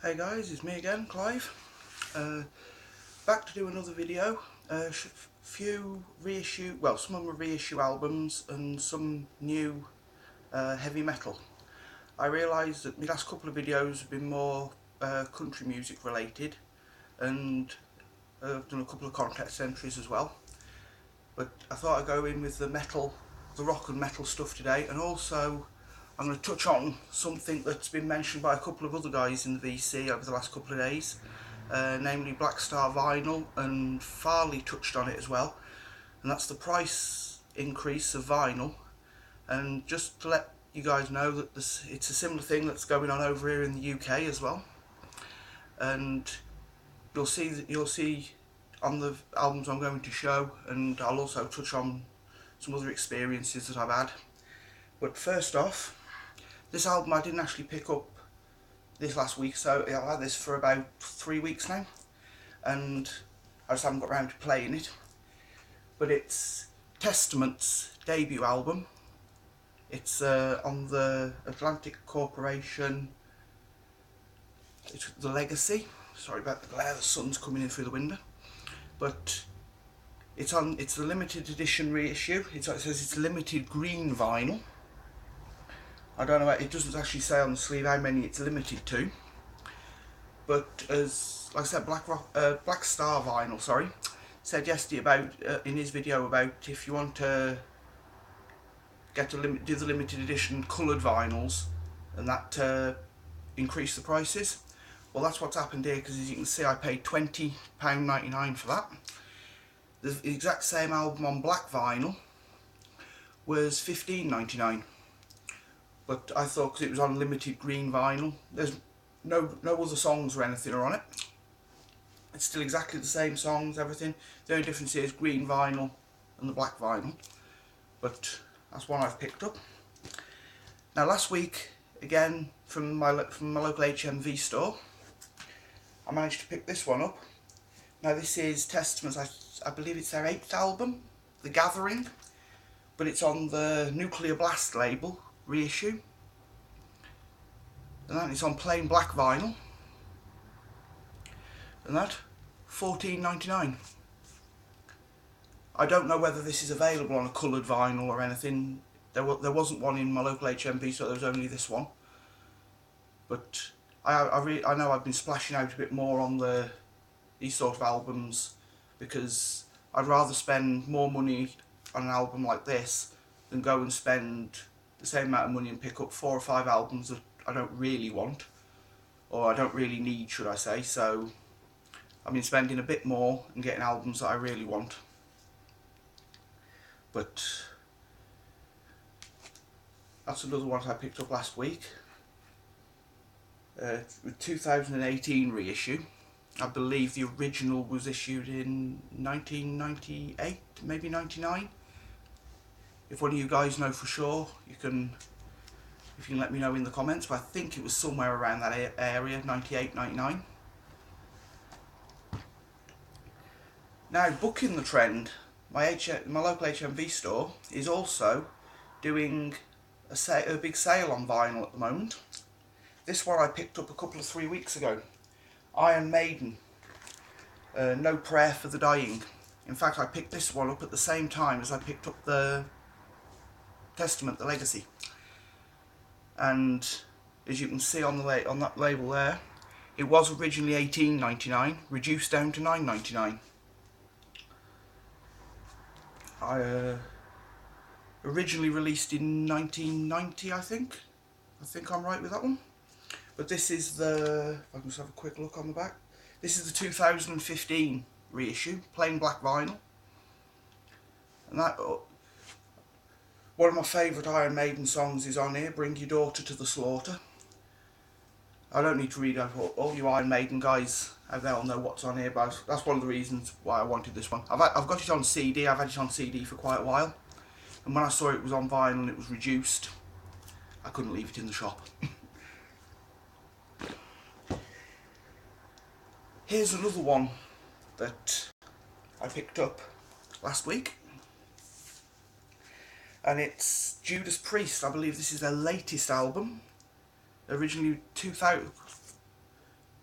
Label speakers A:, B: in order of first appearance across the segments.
A: Hey guys, it's me again, Clive. Back to do another video. Few reissue, well, some of them are reissue albums and some new heavy metal. I realised that my last couple of videos have been more country music related, and I've done a couple of contest entries as well. But I thought I'd go in with the rock and metal stuff today, and also I'm going to touch on something that's been mentioned by a couple of other guys in the VC over the last couple of days, namely Black Star Vinyl, and Farley touched on it as well, and that's the price increase of vinyl. And just to let you guys know that it's a similar thing that's going on over here in the UK as well, and you'll see on the albums I'm going to show, and I'll also touch on some other experiences that I've had. But first off, this album I didn't actually pick up this last week, so I've had this for about 3 weeks now, and I just haven't got around to playing it. But it's Testament's debut album. It's on the Atlantic Corporation. It's The Legacy. Sorry about the glare, the sun's coming in through the window. But it's the limited edition reissue. It says it's limited green vinyl. I don't know, it doesn't actually say on the sleeve how many it's limited to. But as like I said, Black Star Vinyl, sorry, said yesterday about in his video about if you want to do the limited edition coloured vinyls, and that increase the prices. Well, that's what's happened here, because as you can see, I paid £20.99 for that. The exact same album on black vinyl was £15.99. But I thought, because it was on limited green vinyl, there's no other songs or anything are on it. It's still exactly the same songs, everything. The only difference is green vinyl and the black vinyl. But that's one I've picked up. Now last week, again from my local HMV store, I managed to pick this one up. Now this is Testament's, I believe it's their 8th album, The Gathering, but it's on the Nuclear Blast label, reissue, and that is on plain black vinyl, and that £14.99. I don't know whether this is available on a coloured vinyl or anything. There wasn't one in my local HMV, so there was only this one. But I know I've been splashing out a bit more on these sort of albums, because I'd rather spend more money on an album like this than go and spend the same amount of money and pick up 4 or 5 albums that I don't really want, or I don't really need, should I say. So I've been spending a bit more and getting albums that I really want. But that's another one I picked up last week. The 2018 reissue. I believe the original was issued in 1998, maybe 99. If one of you guys know for sure, if you can let me know in the comments, but I think it was somewhere around that area, 98, 99. Now, booking the trend, my local HMV store is also doing a big sale on vinyl at the moment. This one I picked up a couple of 3 weeks ago. Iron Maiden, No Prayer for the Dying. In fact, I picked this one up at the same time as I picked up the Testament, The Legacy. And as you can see on that label there, it was originally £18.99, reduced down to £9.99. Originally released in 1990, I think I'm right with that one. But this is if I can just have a quick look on the back, this is the 2015 reissue, plain black vinyl. And that, one of my favourite Iron Maiden songs is on here, Bring Your Daughter to the Slaughter. I don't need to read out all you Iron Maiden guys out there will know what's on here, but that's one of the reasons why I wanted this one. I've got it on CD, I've had it on CD for quite a while, and when I saw it was on vinyl and it was reduced, I couldn't leave it in the shop. Here's another one that I picked up last week, and it's Judas Priest. I believe this is their latest album, originally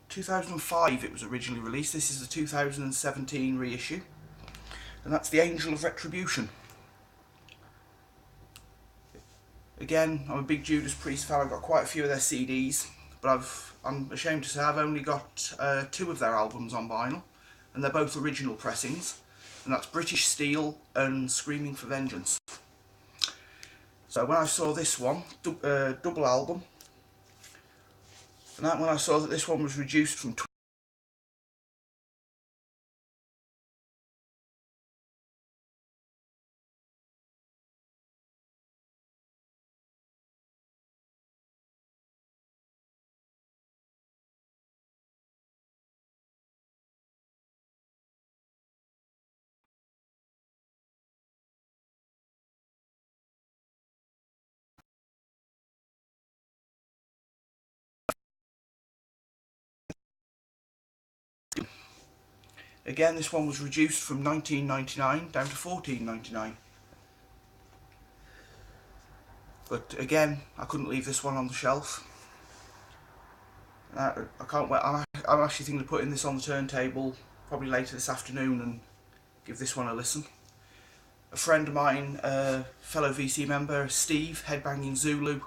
A: 2005 it was originally released. This is a 2017 reissue, and that's The Angel of Retribution. Again, I'm a big Judas Priest fan. I've got quite a few of their CDs, but I'm ashamed to say I've only got 2 of their albums on vinyl, and they're both original pressings, and that's British Steel and Screaming for Vengeance. So when I saw this one, double album, and that when I saw that this one was reduced from again, this one was reduced from £19.99 down to £14.99. But again, I couldn't leave this one on the shelf. I can't wait. I'm actually thinking of putting this on the turntable probably later this afternoon and give this one a listen. A friend of mine, fellow VC member, Steve, Headbanging Zulu,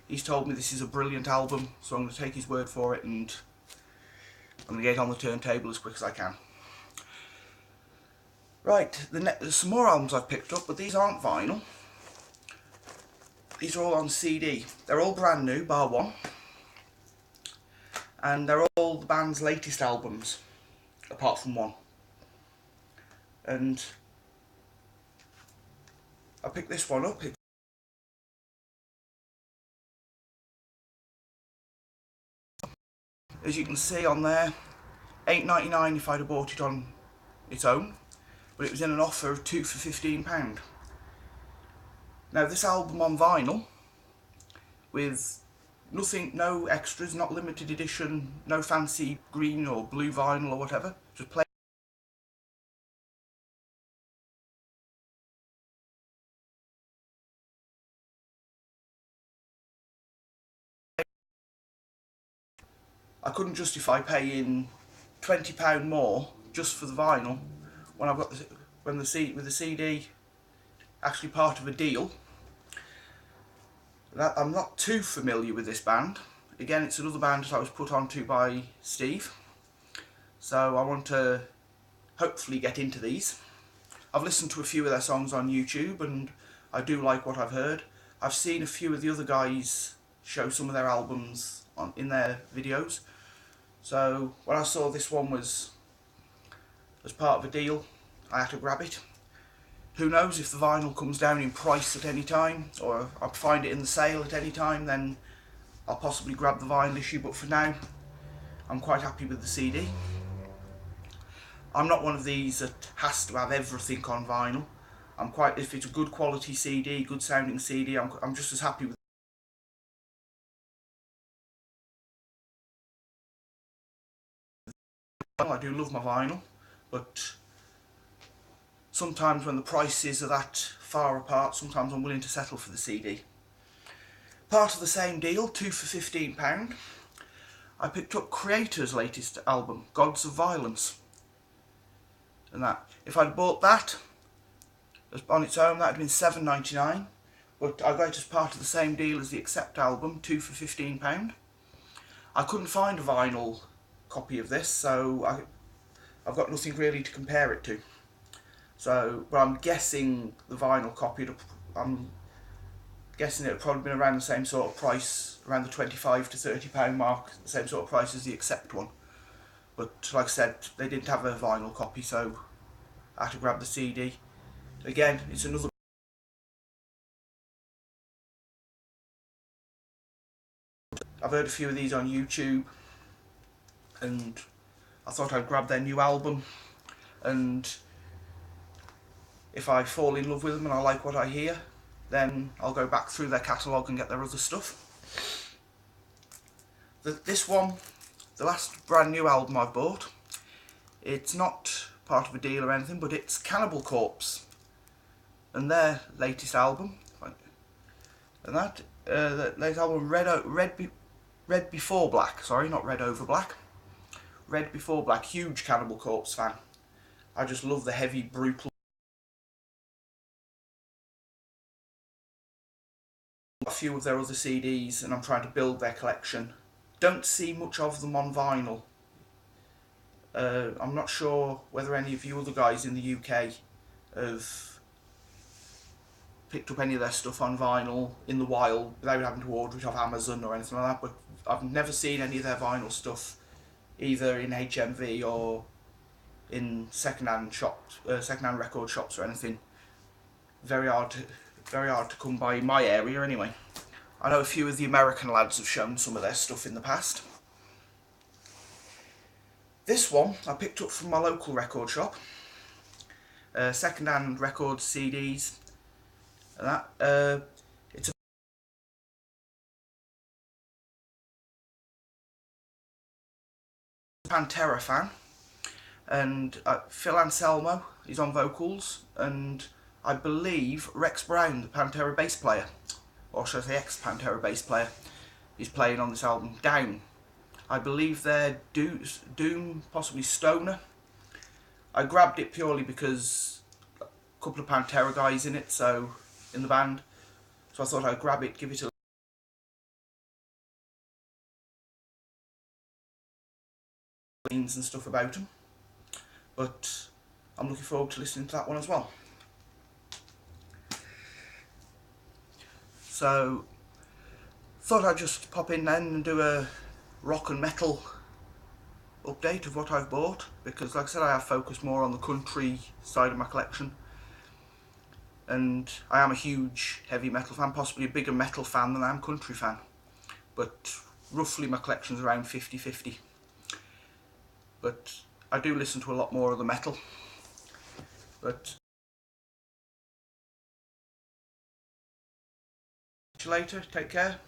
A: he's told me this is a brilliant album, so I'm going to take his word for it and I'm going to get it on the turntable as quick as I can. Right, there's some more albums I've picked up, but these aren't vinyl. These are all on CD. They're all brand new, bar one. And they're all the band's latest albums, apart from one. And I picked this one up. As you can see on there, £8.99 if I'd have bought it on its own, but it was in an offer of 2 for £15. Now this album on vinyl, with nothing, no extras, not limited edition, no fancy green or blue vinyl or whatever, just plain. I couldn't justify paying £20 more just for the vinyl when I've got with the CD actually part of a deal. I'm not too familiar with this band. Again, it's another band that I was put onto by Steve, so I want to hopefully get into these. I've listened to a few of their songs on YouTube and I do like what I've heard. I've seen a few of the other guys show some of their albums in their videos, so when I saw this one was as part of a deal, I had to grab it. Who knows, if the vinyl comes down in price at any time, or I find it in the sale at any time, then I'll possibly grab the vinyl issue, but for now I'm quite happy with the CD. I'm not one of these that has to have everything on vinyl. If it's a good quality CD, good sounding CD, I'm just as happy with. I do love my vinyl, but sometimes when the prices are that far apart, sometimes I'm willing to settle for the CD. Part of the same deal, 2 for £15, I picked up Creator's latest album, Gods of Violence. And that, if I'd bought that on its own, that would have been £7.99, but I got it as part of the same deal as the Accept album, 2 for £15. I couldn't find a vinyl copy of this, so I've got nothing really to compare it to. So, but I'm guessing the vinyl copy, I'm guessing it would probably been around the same sort of price, around the £25 to £30 mark, the same sort of price as the Accept one. But like I said, they didn't have a vinyl copy, so I had to grab the CD. Again, it's another. I've heard a few of these on YouTube, and I thought I'd grab their new album, and if I fall in love with them and I like what I hear, then I'll go back through their catalogue and get their other stuff. This one, the last brand new album I've bought, it's not part of a deal or anything, but it's Cannibal Corpse and their latest album, and the latest album, Red Before Black, sorry, not Red Over Black. Red Before Black, huge Cannibal Corpse fan. I just love the heavy, brutal. A few of their other CDs, and I'm trying to build their collection. Don't see much of them on vinyl. I'm not sure whether any of you other guys in the UK have picked up any of their stuff on vinyl in the wild without having to order it off Amazon or anything like that, but I've never seen any of their vinyl stuff either in HMV or in second-hand shops, second-hand record shops or anything. Very hard to come by in my area anyway. I know a few of the American lads have shown some of their stuff in the past. This one I picked up from my local record shop. Second-hand record CDs and that. It's a Pantera fan, and Phil Anselmo is on vocals, and I believe Rex Brown, the Pantera bass player, or should I say ex-Pantera bass player, is playing on this album. Down. I believe they're Doom, possibly Stoner. I grabbed it purely because a couple of Pantera guys in it, so in the band. So I thought I'd grab it, give it a and stuff about them. But I'm looking forward to listening to that one as well. So thought I'd just pop in then and do a rock and metal update of what I've bought, because like I said, I have focused more on the country side of my collection, and I am a huge heavy metal fan, possibly a bigger metal fan than I am country fan, but roughly my collection's around 50-50. But I do listen to a lot more of the metal. But see you later, take care.